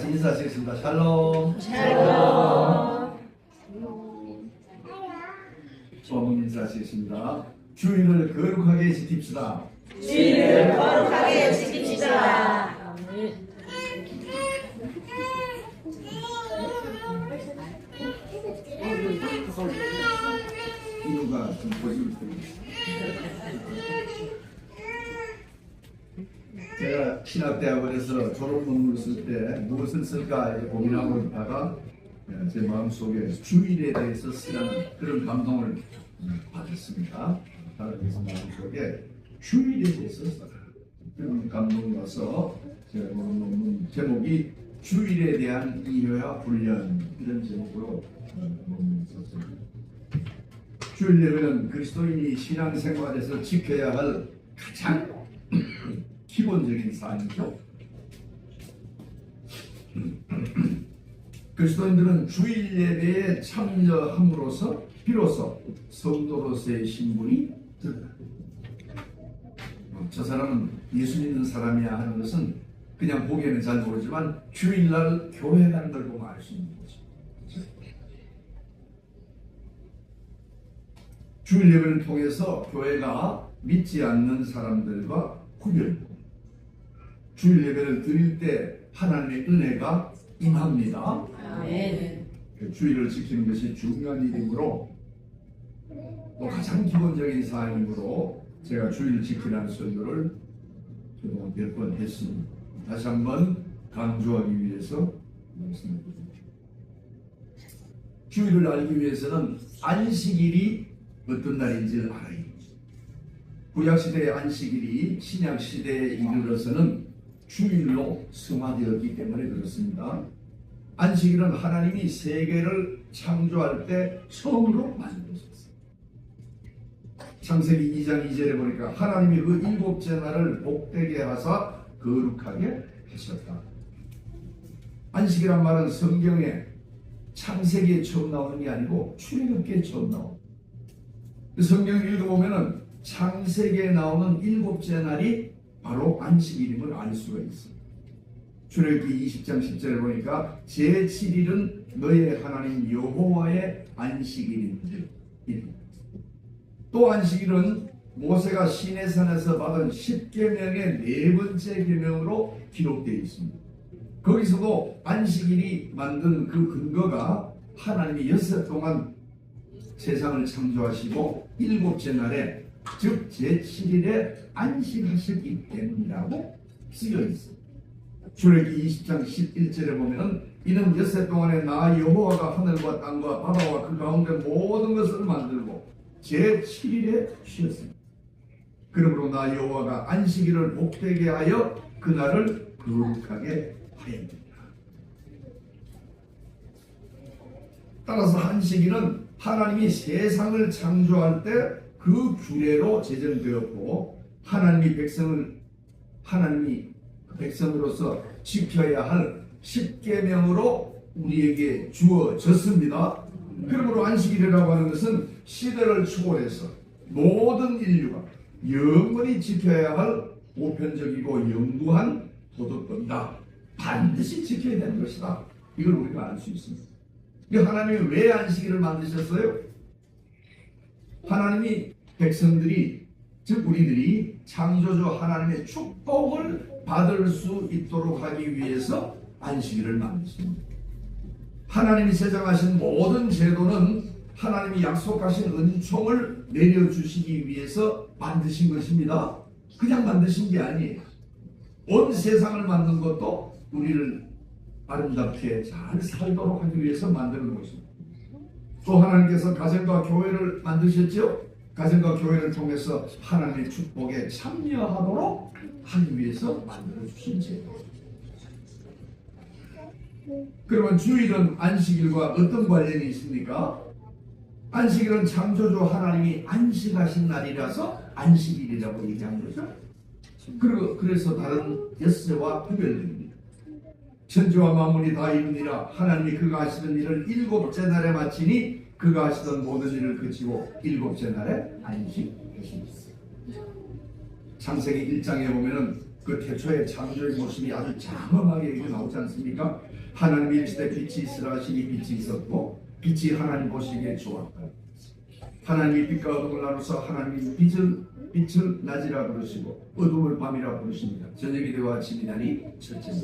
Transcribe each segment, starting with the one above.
인사하시겠습니다. 샬롬. 샬롬. 조문 인사하시겠습니다. 주일을 거룩하게 지킵시다. 주일을 거룩하게 지킵시다. 이유가 좀 보시면 됩니다. 제가 신학대학원에서 졸업 논문을 쓸 때 무엇을 쓸까 고민하고 있다가 제 마음속에 주일에 대해서 쓰라는 그런 감동을 받았습니다. 그래서 마음속에 주일에 대해서 써라 그런 감동이 와서 제가 논문 제목이 주일에 대한 이해와 훈련 이런 제목으로 논문을 썼습니다. 주일 예배는 그리스도인이 신앙생활에서 지켜야 할 가장 기본적인 사항이죠. 그리스도인들은 주일 예배에 참여함으로써 비로소 성도로서의 신분이 드러납니다. 저 사람은 예수 믿는 사람이야 하는 것은 그냥 보기에는 잘 모르지만 주일날 교회 가는 걸 보면 알 수 있는 거죠. 주일 예배를 통해서 교회가 믿지 않는 사람들과 구별됩니다. 주일 예배를 드릴 때 하나님의 은혜가 임합니다. 아멘. 주일을 지키는 것이 중요한 일이므로 또 가장 기본적인 사항이므로 제가 주일을 지키라는 설교를 그동안 몇 번 했습니다. 다시 한번 강조하기 위해서 말씀드립니다. 주일을 알기 위해서는 안식일이 어떤 날인지를 알아야 합니다. 구약시대의 안식일이 신약시대에 이르러서는 주일로 승화되었기 때문에 그렇습니다. 안식일은 하나님이 세계를 창조할 때 처음으로 만드셨어요. 창세기 2장 2절에 보니까 하나님이 그 일곱째 날을 복되게 하사 거룩하게 하셨다. 안식이란 말은 성경에 창세기에 처음 나오는 게 아니고 출애굽기에 처음 나옵니다. 성경을 읽어보면 창세기에 나오는 일곱째 날이 바로 안식일임을 알 수가 있습니다. 출애굽기 20장 10절에 보니까 제7일은 너의 하나님 여호와의 안식일인즉. 또 안식일은 모세가 시내산에서 받은 10계명의 네 번째 계명으로 기록되어 있습니다. 거기서도 안식일이 만든 그 근거가 하나님이 6일 동안 세상을 창조하시고 일곱째 날에 즉 제7일에 안식하셨기 때문이라고 쓰여 있습니다. 출애굽기 20장 11절에 보면 이는 엿새 동안에 나 여호와가 하늘과 땅과 바다와 그 가운데 모든 것을 만들고 제7일에 쉬었습니다. 그러므로 나 여호와가 안식일을 복되게 하여 그날을 거룩하게 하였느니라. 따라서 안식일은 하나님이 세상을 창조할 때 그 규례로 제정되었고 하나님이 백성으로서 지켜야 할 10계명으로 우리에게 주어졌습니다. 그러므로 안식일이라고 하는 것은 시대를 초월해서 모든 인류가 영원히 지켜야 할 보편적이고 영구한 도덕법이다. 반드시 지켜야 되는 것이다. 이걸 우리가 알 수 있습니다. 하나님이 왜 안식일을 만드셨어요? 하나님이 백성들이 즉 우리들이 창조주 하나님의 축복을 받을 수 있도록 하기 위해서 안식일을 만드십니다. 하나님이 제정하신 모든 제도는 하나님이 약속하신 은총을 내려주시기 위해서 만드신 것입니다. 그냥 만드신 게 아니에요. 온 세상을 만든 것도 우리를 아름답게 잘 살도록 하기 위해서 만드는 것입니다. 또 하나님께서 가정과 교회를 만드셨죠. 가정과 교회를 통해서 하나님의 축복에 참여하도록 하기 위해서 만들어주신 제도. 그러면 주일은 안식일과 어떤 관련이 있습니까? 안식일은 창조주 하나님이 안식하신 날이라서 안식일이라고 얘기한 거죠. 그래서 다른 엿새와 구별됩니다. 천지와 만물이 다 이루니라. 하나님이 그가 하시던 일을 일곱째 날에 마치니 그가 하시던 모든 일을 그치고 일곱째 날에 안식하십니다. 창세기 1장에 보면은 그 태초의 창조의 모습이 아주 장엄하게 이렇게 나오지 않습니까? 하나님이 이르시되 빛이 있으라 하시니 빛이 있었고 빛이 하나님 보시기에 좋았다. 하나님이 빛과 어둠을 나누사 하나님이 빛을 낮이라 부르시고 어둠을 밤이라 부르십니다. 저녁이 되어 아침이 나니 첫째 날.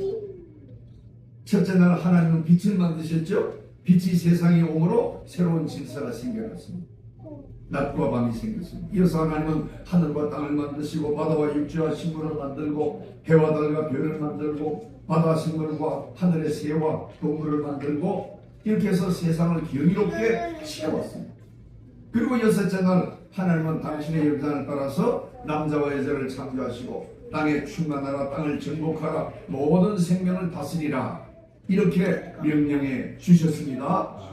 첫째 날 하나님은 빛을 만드셨죠. 빛이 세상에 오므로 새로운 질서가 생겨났습니다. 낮과 밤이 생겼습니다. 이어서 하나님은 하늘과 땅을 만드시고 바다와 육지와 식물을 만들고 해와 달과 별을 만들고 바다 식물과 하늘의 새와 동물을 만들고 이렇게 해서 세상을 경이롭게 채웠습니다. 그리고 여섯째 날 하나님은 당신의 영상을 따라서 남자와 여자를 창조하시고 땅에 충만하라 땅을 정복하라 모든 생명을 다스리라 이렇게 명령해 주셨습니다.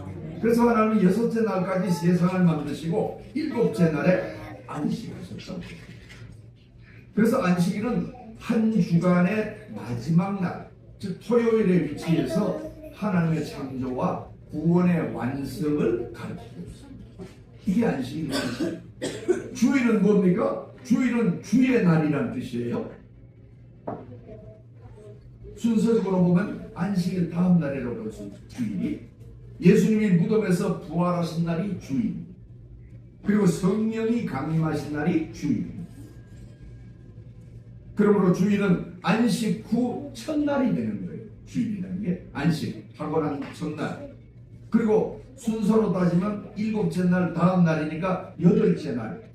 그래서 하나님은 여섯째 날까지 세상을 만드시고 일곱째 날에 안식하셨다. 그래서 안식일은 한 주간의 마지막 날, 즉 토요일에 위치해서 하나님의 창조와 구원의 완성을 가르치고 있습니다. 이게 안식일입니다. 주일은 뭡니까? 주일은 주의 날이란 뜻이에요. 순서적으로 보면 안식일 다음 날이라고 볼 수 있죠. 주일이 예수님이 무덤에서 부활하신 날이 주일입니다. 그리고 성령이 강림하신 날이 주일입니다. 그러므로 주일은 안식 후 첫날이 되는 거예요. 주일이라는 게 안식하고 난 첫날. 그리고 순서로 따지면 일곱째 날 다음 날이니까 여덟째 날.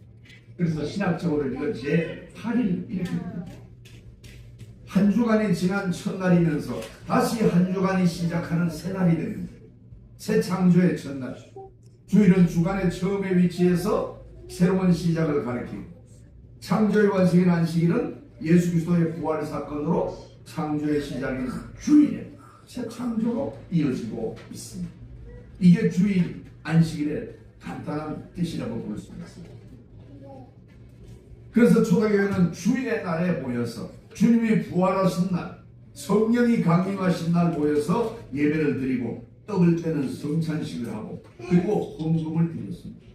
그래서 신학적으로 이건 제8일 이렇게 됩니다. 한 주간이 지난 첫날이면서 다시 한 주간이 시작하는 새날이 되는 거예요. 새 창조의 첫날. 주일은 주간의 처음에 위치해서 새로운 시작을 가리키고 창조의 완성인 안식일은 예수 그리스도의 부활 사건으로 창조의 시작인 주일에 새 창조로 이어지고 있습니다. 이게 주일 안식일의 간단한 뜻이라고 볼 수 있습니다. 그래서 초대교회는 주일의 날에 모여서 주님이 부활하신 날, 성령이 강림하신 날 모여서 예배를 드리고 떡을 떼는 성찬식을 하고 그리고 헌금을 드렸습니다.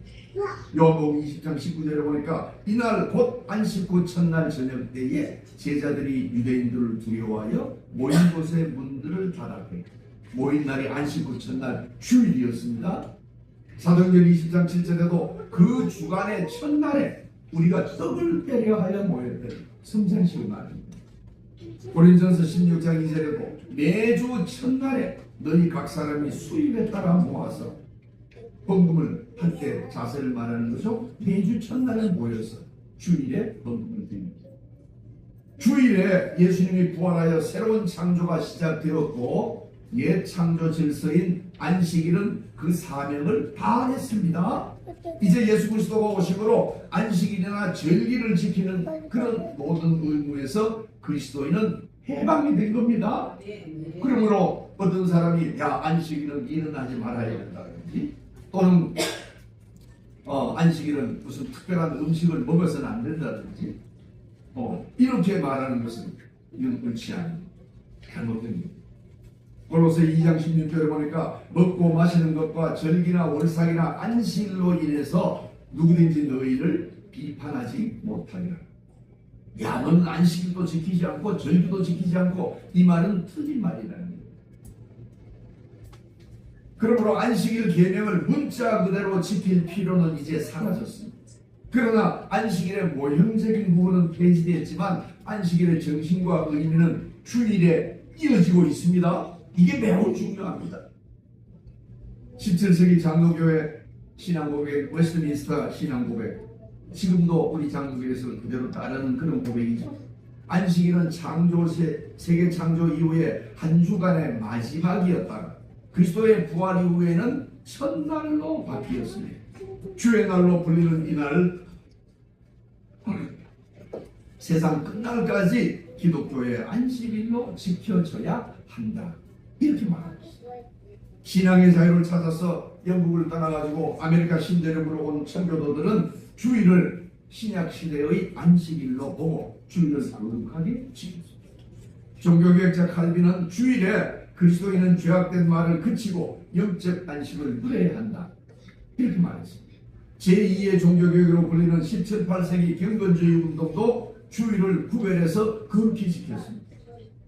요한복음 20장 19절에 보니까 이날 곧 안식 후 첫날 저녁 때에 제자들이 유대인들을 두려워하여 모인 곳의 문들을 닫았고 모인 날이 안식 후 첫날 주일이었습니다. 사도행전 20장 7절에도 그 주간의 첫날에 우리가 떡을 떼려 하여 모였던 성찬식을 말합니다. 고린전서 16장 2절에도 매주 첫날에 너희 각 사람이 수입에 따라 모아서 헌금을 할 때 자세를 말하는 거죠. 매주 첫날에 모여서 주일에 헌금을 드립니다. 주일에 예수님이 부활하여 새로운 창조가 시작되었고 옛 창조 질서인 안식일은 그 사명을 다했습니다. 이제 예수 그리스도가 오심으로 안식일이나 절기를 지키는 그런 모든 의무에서 그리스도인은 해방이 된 겁니다. 그러므로 어떤 사람이 야 안식일은 일은 하지 말아야 된다든지 또는 안식일은 무슨 특별한 음식을 먹어서는 안 된다든지 이렇게 말하는 것은 이건 옳지 않은 잘못된 겁니다. 골로새 2장 16절에 보니까 먹고 마시는 것과 절기나 월삭이나 안식일로 인해서 누구든지 너희를 비판하지 못하리라. 야 너는 안식일도 지키지 않고 절기도 지키지 않고 이 말은 틀린 말이라는 거예요. 그러므로 안식일 계명을 문자 그대로 지킬 필요는 이제 사라졌습니다. 그러나 안식일의 모형적인 부분은 폐지되었지만 안식일의 정신과 의미는 주일에 이어지고 있습니다. 이게 매우 중요합니다. 17세기 장로교회 신앙고백, 웨스트민스터 신앙고백, 지금도 우리 장로교회에서 그대로 따르는 그런 고백이죠. 안식일은 세계 창조 이후에 한 주간의 마지막이었다가 그리스도의 부활 이후에는 첫날로 바뀌었습니다. 주의 날로 불리는 이날 세상 끝날까지 기독교의 안식일로 지켜져야 한다. 이렇게 말합니다. 신앙의 자유를 찾아서 영국을 떠나가지고 아메리카 신대륙으로 온 청교도들은 주일을 신약시대의 안식일로 보고 주일을 거룩하게 지켰습니다. 종교개혁자 칼빈은 주일에 그리스도인은 죄악된 말을 그치고 영적 안식을 누려야 한다. 이렇게 말했습니다. 제2의 종교개혁으로 불리는 17, 18세기 경건주의 운동도 주일을 구별해서 거룩히 지켰습니다.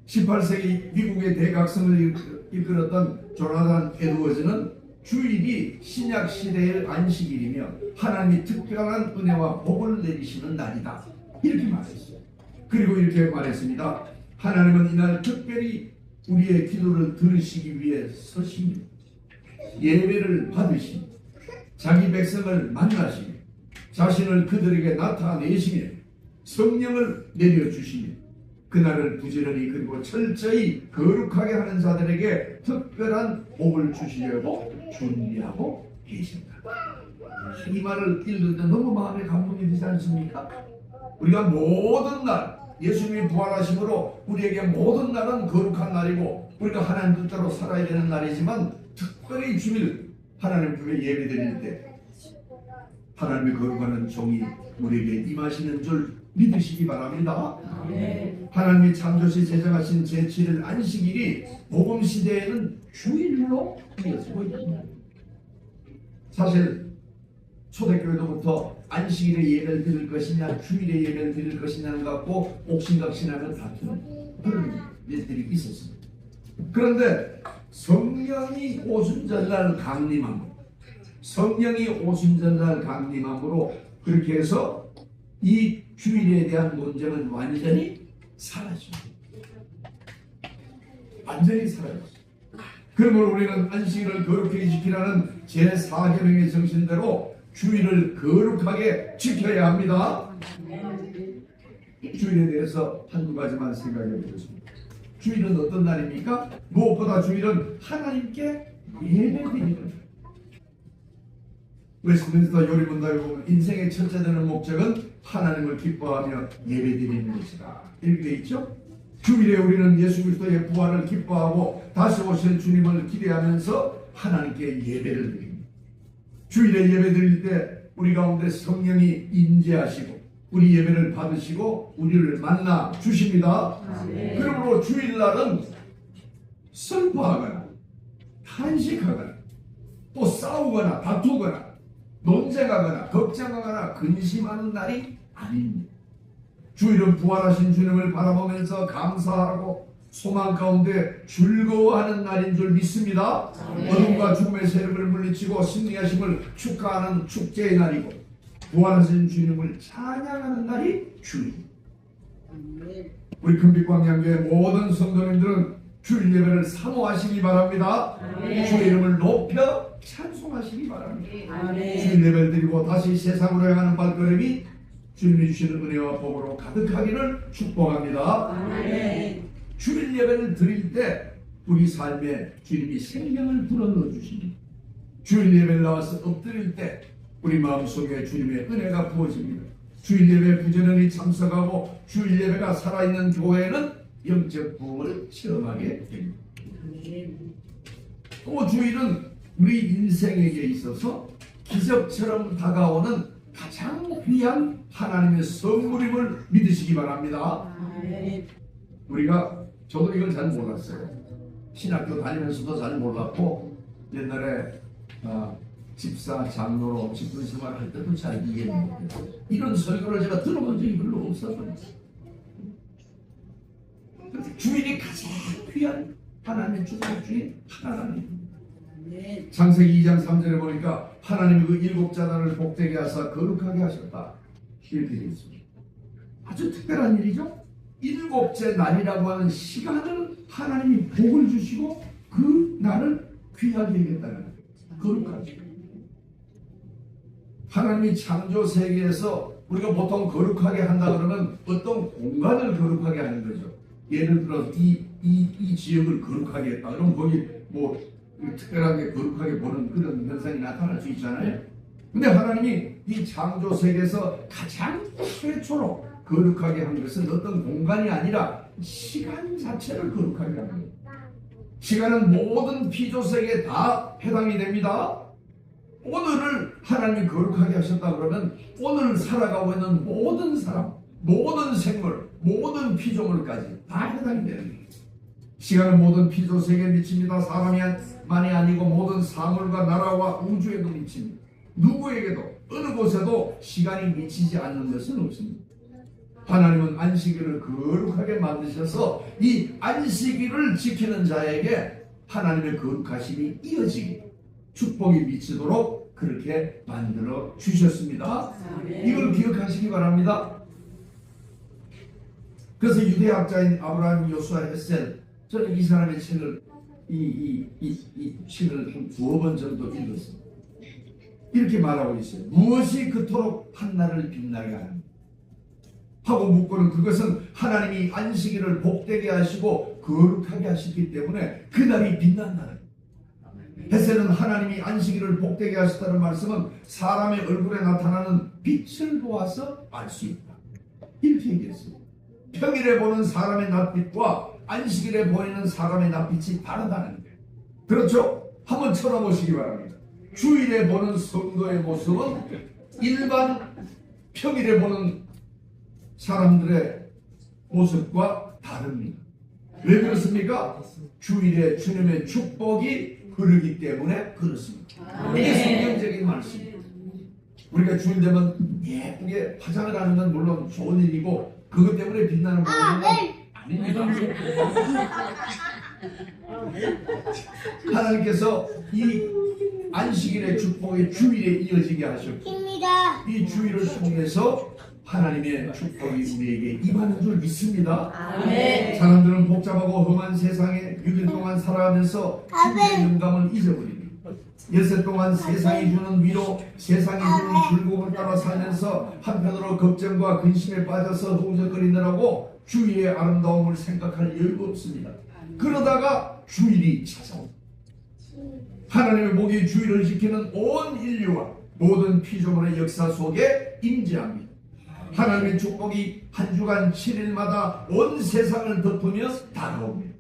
18세기 미국의 대각성을 이끌었던 조나단 에드워즈는 주일이 신약 시대의 안식일이며 하나님이 특별한 은혜와 복을 내리시는 날이다, 이렇게 말했어요. 그리고 이렇게 말했습니다. 하나님은 이날 특별히 우리의 기도를 들으시기 위해 서시며 예배를 받으시며 자기 백성을 만나시며 자신을 그들에게 나타내시며 성령을 내려주시며 그날을 부지런히 그리고 철저히 거룩하게 하는 자들에게 특별한 복을 주시려고 준비하고 계신다. 이 말을 읽을 때 너무 마음에 감동이 되지 않습니까? 우리가 모든 날 예수님이 부활하심으로 우리에게 모든 날은 거룩한 날이고 우리가 하나님 뜻대로 살아야 되는 날이지만 특별히 주일 하나님 품에 예배드릴 때 하나님의 거룩한 종이 우리에게 임하시는 줄 믿으시기 바랍니다. 하나님이 창조시 제정하신 제7일 안식일이 복음시대에는 주일로 이어지고 있습니다. 사실 초대교회로부터 안식일에 예배를 드릴 것이냐 주일에 예배를 드릴 것이냐를 갖고 옥신각신하는 다투는 그런 일들이 있었습니다. 그런데 성령이 오순절날 강림함으로 그렇게 해서 이 주일에 대한 논쟁은 완전히 사라집니다. 완전히 사라졌습니다. 그러므로 우리는 안식일을 거룩하게 지키라는 제4계명의 정신대로 주일을 거룩하게 지켜야 합니다. 주일에 대해서 한두 가지만 생각해 보겠습니다. 주일은 어떤 날입니까? 무엇보다 주일은 하나님께 예배드리는 날. 웨스트민스터 요리문답에 보면 인생의 첫째 되는 목적은 하나님을 기뻐하며 예배드리는 것이다, 이렇게 되어 있죠. 주일에 우리는 예수 그리스도의 부활을 기뻐하고 다시 오실 주님을 기대하면서 하나님께 예배를 드립니다. 주일에 예배드릴 때 우리 가운데 성령이 임재하시고 우리 예배를 받으시고 우리를 만나 주십니다. 그러므로 주일날은 슬퍼하거나 탄식하거나 또 싸우거나 다투거나 논쟁하거나 걱정하거나 근심하는 날이 아닙니다. 주일은 부활하신 주님을 바라보면서 감사하고 소망 가운데 즐거워하는 날인 줄 믿습니다. 어둠과 죽음의 세력을 물리치고 승리하심을 축하하는 축제의 날이고 부활하신 주님을 찬양하는 날이 주일입니다. 우리 금빛광양교회 모든 성도님들은 주일 예배를 사모하시기 바랍니다. 주의 이름을 높여 찬송하시기 바랍니다. 주일 예배를 드리고 다시 세상으로 향하는 발걸음이 주님이 주시는 은혜와 복으로 가득하기를 축복합니다. 주일 예배를 드릴 때 우리 삶에 주님이 생명을 불어넣어 주십니다. 주일 예배를 나와서 엎드릴 때 우리 마음속에 주님의 은혜가 부어집니다. 주일 예배에 부지런히 참석하고 주일 예배가 살아있는 교회는 영적 부흥을 체험하게 됩니다. 또 주일은 우리 인생에게 있어서 기적처럼 다가오는 가장 귀한 하나님의 선물임을 믿으시기 바랍니다. 저도 이걸 잘 몰랐어요. 신학교 다니면서도 잘 몰랐고 옛날에 집사 장로로 집분 생활할 때도 잘 이해 못했어요. 이런 설교를 제가 들어본 적이 별로 없었어요. 주일이 가장 귀한 하나님의 축복 주인 하나님. 창세기 2장 3절에 보니까 하나님이 그 일곱 자단을 복되게 하사 거룩하게 하셨다, 이렇게 되어 있습니다. 아주 특별한 일이죠. 일곱째 날이라고 하는 시간을 하나님이 복을 주시고 그 날을 귀하게 하겠다는 거예요. 거룩하게. 하나님이 창조 세계에서 우리가 보통 거룩하게 한다 그러면 어떤 공간을 거룩하게 하는 거죠. 예를 들어 이 지역을 거룩하게 했다 그러면 거기 뭐 특별하게 거룩하게 보는 그런 현상이 나타날 수 있잖아요. 근데 하나님이 이 창조 세계에서 가장 최초로 거룩하게 한 것은 어떤 공간이 아니라 시간 자체를 거룩하게 하는 거예요. 시간은 모든 피조세계에 다 해당이 됩니다. 오늘을 하나님이 거룩하게 하셨다 그러면 오늘 살아가고 있는 모든 사람, 모든 생물, 모든 피조물까지 다 해당이 되는 거예요. 시간은 모든 피조세계에 미칩니다. 사람만이 아니고 모든 사물과 나라와 우주에도 미칩니다. 누구에게도 어느 곳에도 시간이 미치지 않는 것은 없습니다. 하나님은 안식일을 거룩하게 만드셔서 이 안식일을 지키는 자에게 하나님의 거룩하심이 이어지게 축복이 미치도록 그렇게 만들어 주셨습니다. 이걸 기억하시기 바랍니다. 그래서 유대학자인 아브라함 요수아 헷셀, 저는 이 사람의 책을 이 책을 한 2번 정도 읽었습니다. 이렇게 말하고 있어요. 무엇이 그토록 한날을 빛나게 하는가 하고 묻고는 그것은 하나님이 안식일을 복되게 하시고 거룩하게 하시기 때문에 그날이 빛난다는 거예요. 헷셀은 하나님이 안식일을 복되게 하셨다는 말씀은 사람의 얼굴에 나타나는 빛을 보아서 알 수 있다, 이렇게 얘기했습니다. 평일에 보는 사람의 낯빛과 안식일에 보이는 사람의 낯빛이 다르다는 거예요. 그렇죠? 한번 쳐다보시기 바랍니다. 주일에 보는 성도의 모습은 일반 평일에 보는 사람들의 모습과 다릅니다. 왜 그렇습니까? 주일에 주님의 축복이 흐르기 때문에 그렇습니다. 이게 성경적인 말씀입니다. 우리가 주일 되면 예쁘게 화장을 하는 건 물론 좋은 일이고 그것 때문에 빛나는 것은 아닙니다. 하나님께서 이 안식일의 축복이 주일에 이어지게 하셨고 이 주일을 통해서 하나님의 축복이 우리에게 임하는 줄 믿습니다. 아멘. 사람들은 복잡하고 험한 세상에 6일 동안 살아가면서 주님의 영감을 잊어버립니다. 엿새 동안 세상이 주는 위로, 세상이 주는 즐거움을 따라 살면서 한편으로 걱정과 근심에 빠져서 허우적거리느라고 주일의 아름다움을 생각할 여유가 없습니다. 그러다가 주일이 찾아옵니다. 하나님의 목이 주일을 지키는 온 인류와 모든 피조물의 역사 속에 임재합니다. 하나님의 축복이 한 주간 7일마다 온 세상을 덮으며 다가옵니다.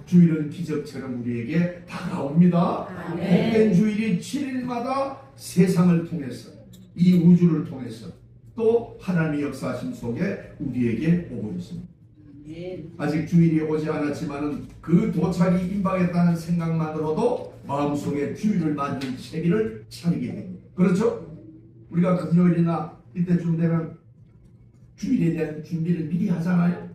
주일은 기적처럼 우리에게 다가옵니다. 복된 주일이 7일마다 세상을 통해서, 이 우주를 통해서 또 하나님의 역사하심 속에 우리에게 오고 있습니다. 아직 주일이 오지 않았지만 그 도착이 임박했다는 생각만으로도 마음속에 주일을 맞는 채비를 차리게 됩니다. 그렇죠? 우리가 금요일이나 이때쯤 되면 주일에 대한 준비를 미리 하잖아요.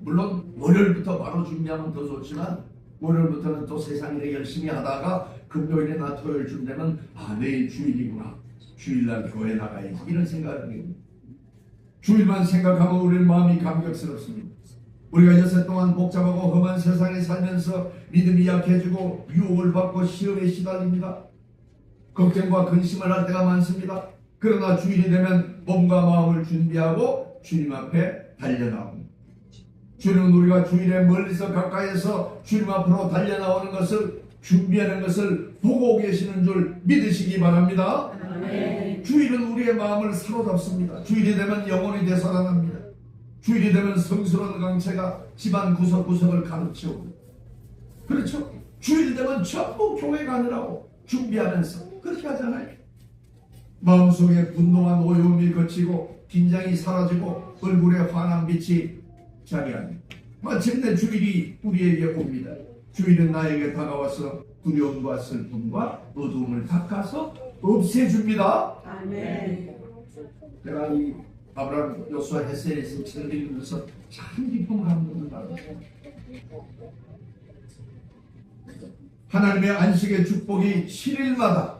물론 월요일부터 바로 준비하면 더 좋지만 월요일부터는 또 세상일에 열심히 하다가 금요일이나 토요일쯤 되면 내일 주일이구나, 주일날 교회 나가야지, 이런 생각을 하게 됩니다. 주일만 생각하면 우리 마음이 감격스럽습니다. 우리가 여세 동안 복잡하고 험한 세상에 살면서 믿음이 약해지고 유혹을 받고 시험에 시달립니다. 걱정과 근심을 할 때가 많습니다. 그러나 주일이 되면 몸과 마음을 준비하고 주님 앞에 달려나옵니다. 주님은 우리가 주일에 멀리서 가까이에서 주님 앞으로 달려나오는 것을 준비하는 것을 보고 계시는 줄 믿으시기 바랍니다. 아멘. 주일은 우리의 마음을 사로잡습니다. 주일이 되면 영혼이 되살아납니다. 주일이 되면 성스러운 강체가 집안 구석구석을 가르치고, 그렇죠? 주일이 되면 전부 교회 가느라고 준비하면서 그렇게 하잖아요. 마음속에 분노와 노여움이 거치고 긴장이 사라지고 얼굴에 환한 빛이 자리합니다. 마침내 주일이 우리에게 옵니다. 주일은 나에게 다가와서 두려움과 슬픔과 어두움을 닦아서 없애줍니다. 아멘. 제가 이 아브라함 요수아 헷셀의 책을 읽으면서 참 기쁜 감동을 받았어요. 하나님의 안식의 축복이 7일마다,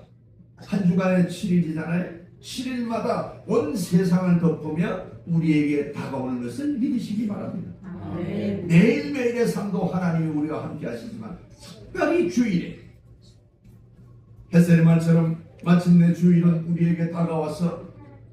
한 주간에 7일이잖아요. 7일마다 온 세상을 덮으며 우리에게 다가오는 것을 믿으시기 바랍니다. 아멘. 매일매일의 삶도 하나님이 우리와 함께 하시지만 특별히 주일에 헷셀의 말처럼 마침내 주일은 우리에게 다가와서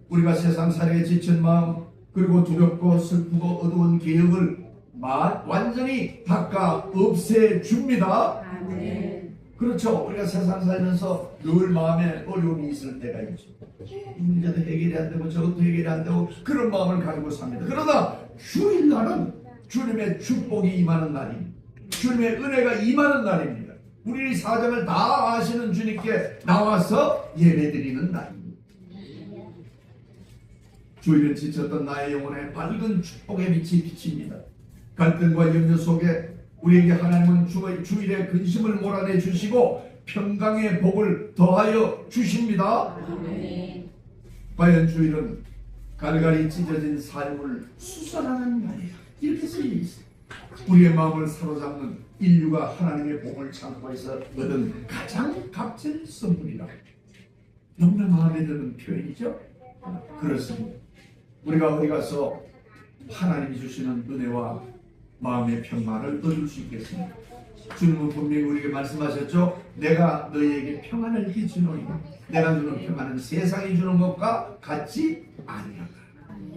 우리가 세상살이에 지친 마음, 그리고 두렵고 슬프고 어두운 기억을 완전히 닦아 없애줍니다. 아멘. 그렇죠. 우리가 세상 살면서 늘 마음에 어려움이 있을 때가 있죠. 이 문제도 해결이 안 되고 저것도 해결이 안 되고 그런 마음을 가지고 삽니다. 그러나 주일날은 주님의 축복이 임하는 날입니다. 주님의 은혜가 임하는 날입니다. 우리 사정을 다 아시는 주님께 나와서 예배드리는 날입니다. 주일은 지쳤던 나의 영혼에 밝은 축복의 빛이 비칩니다. 갈등과 염려 속에 우리에게 하나님은 주일의 근심을 몰아내 주시고 평강의 복을 더하여 주십니다. 아멘. 과연 주일은 갈갈이 찢어진 삶을 수선하는 날이야. 이렇게 쓰여 있어. 우리의 마음을 사로잡는 인류가 하나님의 복을 창고에서 얻은 가장 값진 선물이라. 너무나 마음에 드는 표현이죠. 그렇습니다. 우리가 어디 가서 하나님이 주시는 은혜와 마음의 평안을 얻을 수 있겠습니까? 주님은 분명히 우리에게 말씀하셨죠. 내가 너희에게 평안을 주노니와 내가 주는 평안은 세상이 주는 것과 같지 아니하다.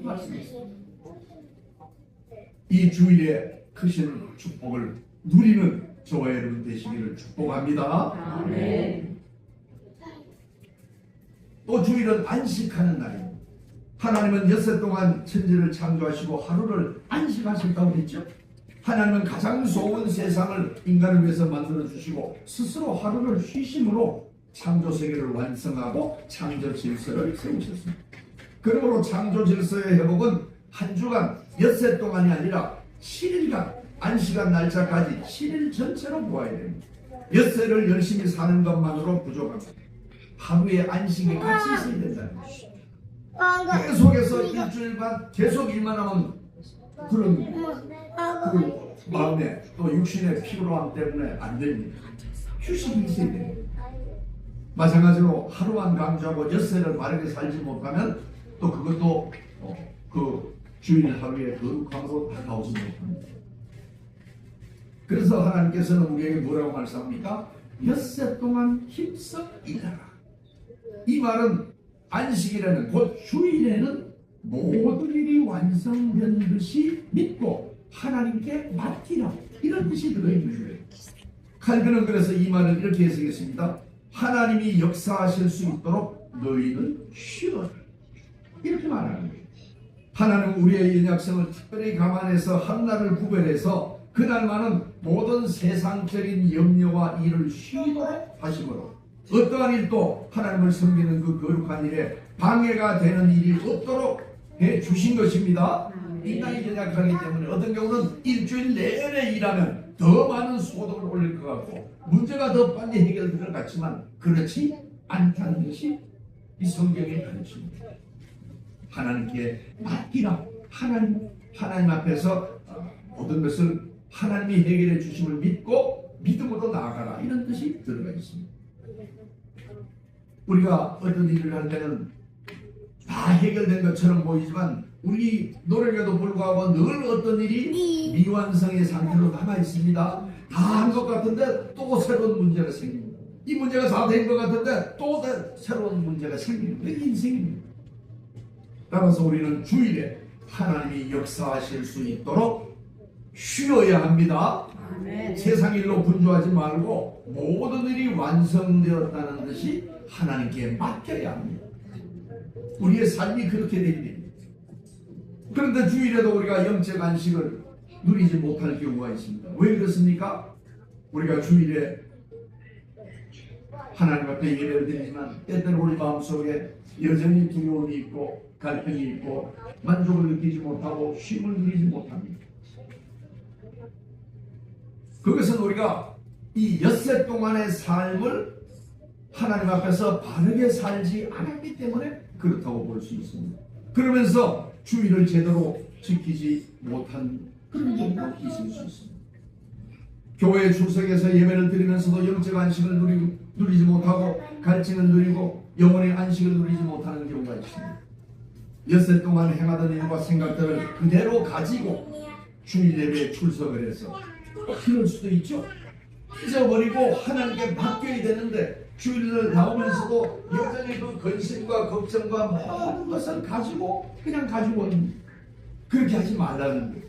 말씀하셨습니다. 이 주일에 크신 축복을 누리는 저와 여러분 되시기를 축복합니다. 아멘. 또 주일은 안식하는 날입니다. 하나님은 엿새 동안 천지를 창조하시고 하루를 안식하셨다고 했죠. 하나님은 가장 좋은 세상을 인간을 위해서 만들어 주시고 스스로 하루를 쉬심으로 창조 세계를 완성하고 창조 질서를 세우셨습니다. 그러므로 창조 질서의 회복은 한 주간 엿새 동안이 아니라 7일간 안식한 날짜까지 7일 전체로 보아야 됩니다. 엿새를 열심히 사는 것만으로 부족합니다. 하루에 안식이 같이 있어야 된다는 것이죠. 계속해서 일주일간 계속 일만 하면 그런 그 마음에 또 육신의 피로함 때문에 안 됩니다. 휴식이 있어야 됩니다. 마찬가지로 하루만 강조하고 엿새를 바르게 살지 못하면 또 그것도 그 주일 하루의 거룩함으로 다가오지 못합니다. 그래서 하나님께서는 우리에게 뭐라고 말씀합니까? 엿새 동안 힘써 일하라. 이 말은 안식일에는 곧 주일에는 모든 일이 완성된 듯이 믿고 하나님께 맡기라, 이런 뜻이 들어있는 거예요. 칼빈은 그래서 이 말을 이렇게 해석했습니다. 하나님이 역사하실 수 있도록 너희는 쉬어라, 이렇게 말하는 거예요. 하나님은 우리의 연약성을 특별히 감안해서 한날을 구별해서 그날만은 모든 세상적인 염려와 일을 쉬도록 하시므로 어떠한 일도 하나님을 섬기는 그 거룩한 일에 방해가 되는 일이 없도록 해 주신 것입니다. 인간이 연약하기 때문에 어떤 경우는 일주일 내내 일하면 더 많은 소득을 올릴 것 같고 문제가 더 빨리 해결될 것 같지만 그렇지 않다는 것이 이 성경의 가르침입니다. 하나님께 맡기라. 하나님 앞에서 모든 것을 하나님이 해결해 주심을 믿고 믿음으로 나아가라, 이런 뜻이 들어가 있습니다. 우리가 어떤 일을 할 때는 다 해결된 것처럼 보이지만 우리 노력에도 불구하고 늘 어떤 일이 미완성의 상태로 남아 있습니다. 다 한 것 같은데 또 새로운 문제가 생깁니다. 이 문제가 다 된 것 같은데 또 새로운 문제가 생깁니다. 이게 인생입니다. 따라서 우리는 주일에 하나님이 역사하실 수 있도록 쉬어야 합니다. 아멘. 세상 일로 분주하지 말고 모든 일이 완성되었다는 듯이 하나님께 맡겨야 합니다. 우리의 삶이 그렇게 됩니다. 그런데 주일에도 우리가 영적 안식을 누리지 못할 경우가 있습니다. 왜 그렇습니까? 우리가 주일에 하나님 앞에 예배를 드리지만 때때로 우리 마음속에 여전히 두려움이 있고 갈등이 있고 만족을 느끼지 못하고 쉼을 누리지 못합니다. 그것은 우리가 이 엿새 동안의 삶을 하나님 앞에서 바르게 살지 않았기 때문에 그렇다고 볼 수 있습니다. 그러면서 주일을 제대로 지키지 못한 그런 경우가 있을 수 있습니다. 교회에 출석해서 예배를 드리면서도 영적 안식을 누리지 못하고 갈증을 누리고 영혼의 안식을 누리지 못하는 경우가 있습니다. 엿새 동안 행하던 일과 생각들을 그대로 가지고 주일 예배에 출석을 해서 그럴 수도 있죠. 잊어버리고 하나님께 맡겨야 되는데 주일을 나오면서도 여전히 그 근심과 걱정과 모든 것을 가지고 그냥 가지고 오는, 그렇게 하지 말라는 거예요.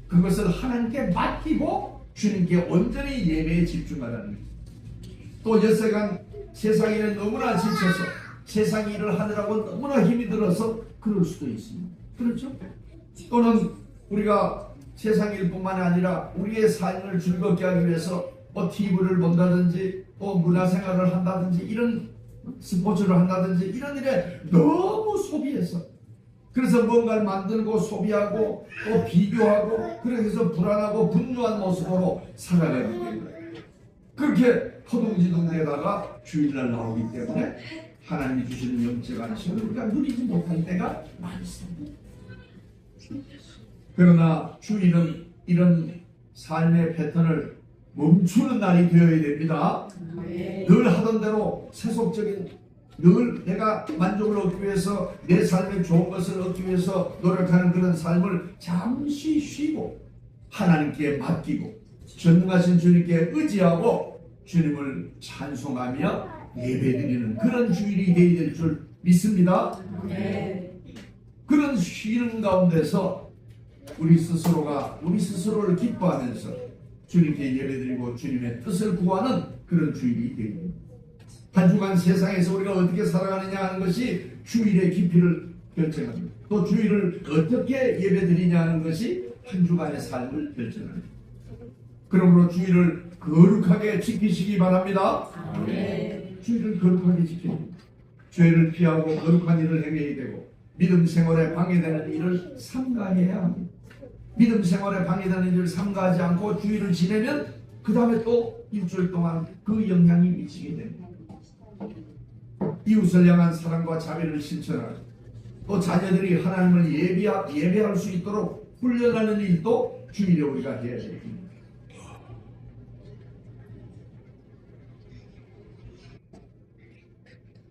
그것을 하나님께 맡기고 주님께 온전히 예배에 집중하라는 거예요. 또 엿새간 세상 일에 너무나 지쳐서 세상 일을 하느라고 너무나 힘이 들어서 그럴 수도 있습니다. 그렇죠? 또는 우리가 세상 일뿐만 아니라 우리의 삶을 즐겁게 하기 위해서 TV를 본다든지 또 문화생활을 한다든지 이런 스포츠를 한다든지 이런 일에 너무 소비해서 그래서 뭔가를 만들고 소비하고 또 비교하고 그래서 불안하고 분노한 모습으로 살아가게 됩니다. 그렇게 허둥지둥 되다가 주일날 나오기 때문에 하나님이 주시는 영적 안식을 우리가 누리지 못할 때가 많습니다. 그러나 주일은 이런 삶의 패턴을 멈추는 날이 되어야 됩니다. 늘 하던 대로 세속적인, 늘 내가 만족을 얻기 위해서 내 삶에 좋은 것을 얻기 위해서 노력하는 그런 삶을 잠시 쉬고 하나님께 맡기고 전능하신 주님께 의지하고 주님을 찬송하며 예배드리는 그런 주일이 되어야 될 줄 믿습니다. 그런 쉬는 가운데서 우리 스스로를 기뻐하면서 주님께 예배드리고 주님의 뜻을 구하는 그런 주일이 되어야 됩니다. 한 주간 세상에서 우리가 어떻게 살아가느냐 하는 것이 주일의 깊이를 결정합니다. 또 주일을 어떻게 예배드리냐 하는 것이 한 주간의 삶을 결정합니다. 그러므로 주일을 거룩하게 지키시기 바랍니다. 주일을 거룩하게 지키고 죄를 피하고 거룩한 일을 행해야 되고 믿음 생활에 방해되는 일을 삼가해야 합니다. 믿음 생활에 방해되는 일을 삼가하지 않고 주일을 지내면 그 다음에 또 일주일 동안 그 영향이 미치게 됩니다. 이웃을 향한 사랑과 자비를 실천하고 또 자녀들이 하나님을 예배할 수 있도록 훈련하는 일도 주일에 우리가 해야 됩니다.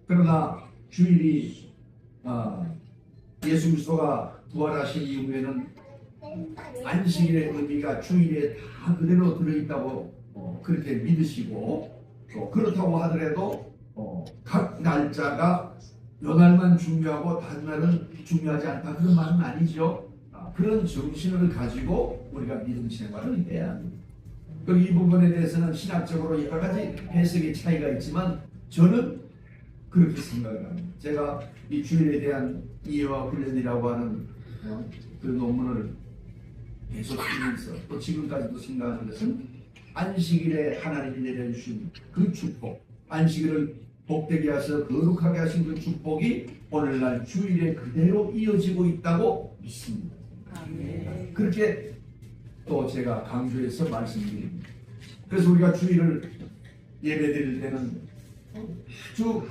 그러나 주일이 예수 그리스도가 부활하신 이후에는 안식일의 의미가 주일에 다 그대로 들어있다고 그렇게 믿으시고 또 그렇다고 하더라도 각 날짜가 요 날만 중요하고 다른 날은 중요하지 않다 그런 말은 아니죠. 그런 정신을 가지고 우리가 믿음 생활을 해야 합니다. 이 부분에 대해서는 신학적으로 여러 가지 해석의 차이가 있지만 저는 그렇게 생각을 합니다. 제가 이 주일에 대한 이해와 훈련이라고 하는 그 논문을 계속 쓰면서 또 지금까지도 생각하는 것은 안식일에 하나님이 내려주신 그 축복, 안식일을 복되게 하셔서 거룩하게 하신 그 축복이 오늘날 주일에 그대로 이어지고 있다고 믿습니다. 그렇게 또 제가 강조해서 말씀드립니다. 그래서 우리가 주일을 예배드릴 때는 아주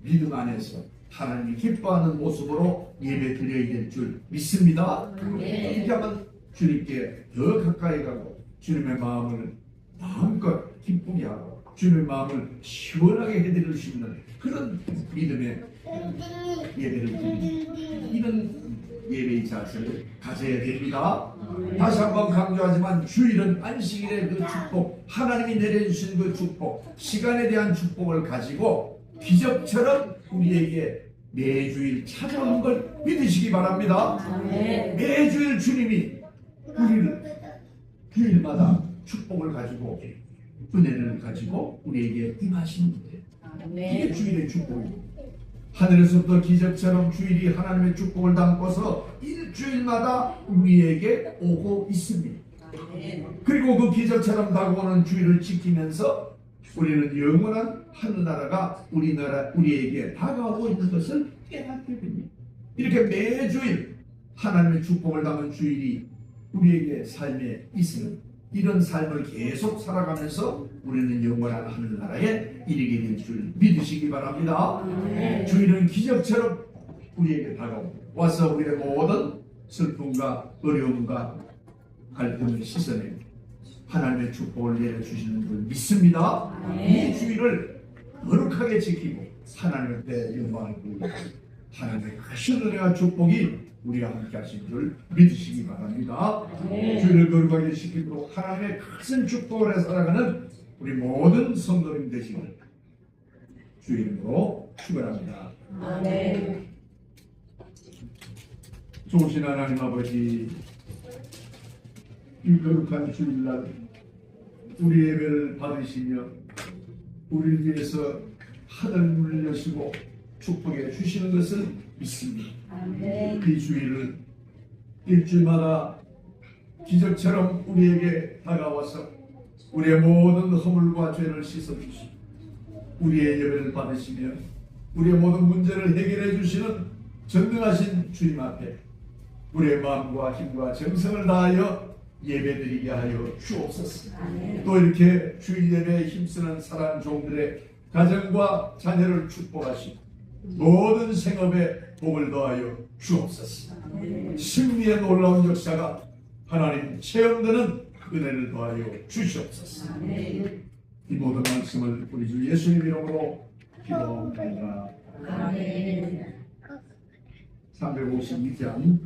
믿음 안에서 하나님이 기뻐하는 모습으로 예배드려야 될 줄 믿습니다. 이렇게 하면 주님께 더 가까이 가고 주님의 마음을 마음껏 기쁘게 하고 주님의 마음을 시원하게 해드릴 수 있는 그런 믿음의 예배를 드리는 이런 예배의 자세를 가져야 됩니다. 다시 한번 강조하지만 주일은 안식일의 그 축복, 하나님이 내려주신 그 축복, 시간에 대한 축복을 가지고 기적처럼 우리에게 매주일 찾아오는 걸 믿으시기 바랍니다. 매주일 주님이 우리를 주일마다 축복을 가지고 은혜를 가지고 우리에게 임하시는 거예요. 이게 주일의 축복입니다. 하늘에서부터 기적처럼 주일이 하나님의 축복을 담고서 일주일마다 우리에게 오고 있습니다. 그리고 그 기적처럼 다가오는 주일을 지키면서 우리는 영원한 하늘나라가 우리에게 다가오고 있는 것을 깨닫게 됩니다. 이렇게 매주일 하나님의 축복을 담은 주일이 우리에게 삶에 있으면 이런 삶을 계속 살아가면서 우리는 영원한 하늘나라에 이르게 될 줄 믿으시기 바랍니다. 주일은 기적처럼 우리에게 다가옵니다. 와서 우리의 모든 슬픔과 어려움과 갈등을 씻어내고 하나님의 축복을 내려주시는 줄 믿습니다. 이 주일을 거룩하게 지키고 하나님 앞에 영광을 돌리고 하나님의 크신 은혜와 축복이 우리와 함께 하신 줄 믿으시기 바랍니다. 주일을 거룩하게 지키도록 하나님의 큰 축복을 해 살아가는 우리 모든 성도님 되시기를 주 이름으로 축원합니다. 좋으신 하나님 아버지, 이 거룩한 주일날 우리 예배를 받으시며 우리를 위해서 하늘문을 여시고 축복해 주시는 것을 믿습니다. 이 주일을 일주일마다 기적처럼 우리에게 다가와서 우리의 모든 허물과 죄를 씻어주시고 우리의 예배를 받으시며 우리의 모든 문제를 해결해 주시는 전능하신 주님 앞에 우리의 마음과 힘과 정성을 다하여 예배드리게 하여 주옵소서. 또 이렇게 주일 예배에 힘쓰는 사랑하는 종들의 가정과 자녀를 축복하시고 모든 생업에 복을 더하여 주옵소서. 승리의 놀라운 역사가 하나님 체험되는 은혜를 더하여 주시옵소서. 이 모든 말씀을 우리 주 예수님 이름으로 기도합니다. 아멘. 352장